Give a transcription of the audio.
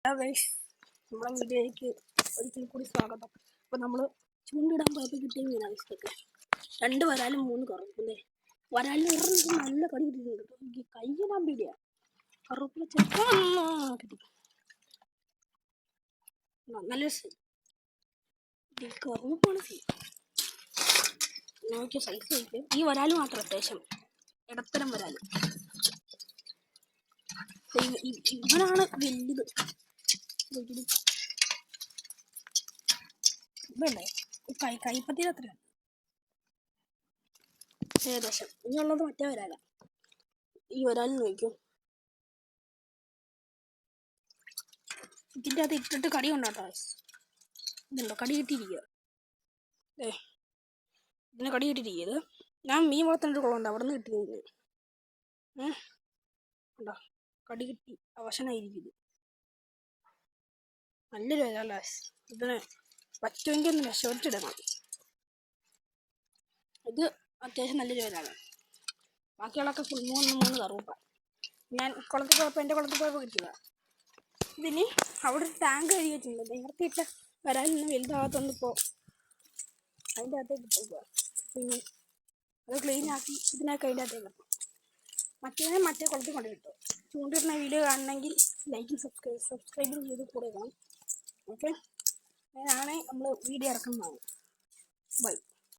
നമ്മളെ വീഡിയോയിലേക്ക് ഒരിക്കൽ കൂടി സ്വാഗതം. അപ്പോൾ നമ്മൾ ചൂണ്ടിടാൻ പോയപ്പോൾ കിട്ടിയ മീനാണ് ഇഷ്ടമൊക്കെ. 2 വരാലും 3 കറുപ്പ് അല്ലേ. വരാലിന് ഒരെണ്ണം നല്ല കടി കിട്ടിയിട്ടുണ്ട്. എനിക്ക് കൈയിടാൻ പേടിയാ. കറുപ്പിൽ ചെറുപ്പം കിട്ടി. നല്ല കറുപ്പാണ് നോക്കിയ സൈസ് കഴിക്കും. ഈ വരാല് മാത്രം അത്യാവശ്യം ഇടത്തരം വരാല്. ഇവനാണ് വലുത്. ഇവല്ലേ കൈപ്പത്തിയിൽ അത്രയാണ് ഏകദേശം. ഇനിയുള്ളത് മറ്റേ വരാല. ഈ വരാലിന് നോക്കും. ഇതിൻ്റെ അത് ഇട്ടിട്ട് കടി കൊണ്ടാട്ടോ. ഇതുണ്ടോ കടി കിട്ടിയിരിക്കുക. ഇതിന് കടി കിട്ടിയിരിക്കുന്നത്. ഞാൻ മീൻ വളർത്തേണ്ട കുളമുണ്ട്, അവിടെ നിന്ന് കിട്ടിയത്. ഉണ്ടോ കടി കിട്ടി അവശനായിരിക്കും. നല്ലൊരു വരാല. ഇതിനെ പറ്റുമെങ്കിൽ ഒന്ന് രക്ഷപ്പെട്ടിടണം. ഇത് അത്യാവശ്യം നല്ലൊരു വരാലാണ്. ബാക്കിയുള്ളതൊക്കെ ഫുൾ 3 കറുപ്പ. ഞാൻ കുളത്തിൽ പോയപ്പോൾ എൻ്റെ കുളത്തിൽ പോയപ്പോൾ കിട്ടിയതാണ്. ഇതിന് അവിടെ ഒരു ടാങ്ക് കഴുകി വെച്ചിട്ടുണ്ട്. നേരത്തെ ഇട്ട വരാലൊന്നും വലുതാകത്തോണ്ട് ഇപ്പോൾ അതിൻ്റെ അകത്തേക്ക് പോകുക. പിന്നെ അത് ക്ലീൻ ആക്കി ഇതിനൊക്കെ അതിൻ്റെ അകത്തേക്ക് കിട്ടും. മറ്റേ കുളത്തിൽ കൊണ്ട് കിട്ടും. ചൂണ്ടിടുന്ന വീഡിയോ കാണണമെങ്കിൽ ലൈക്കും സബ്സ്ക്രൈബും ചെയ്ത് കൂടെ കാണും. ഓക്കെ, അങ്ങനെയാണെങ്കിൽ നമ്മൾ വീഡിയോ ഇറക്കുന്നതാണ്. ബൈ.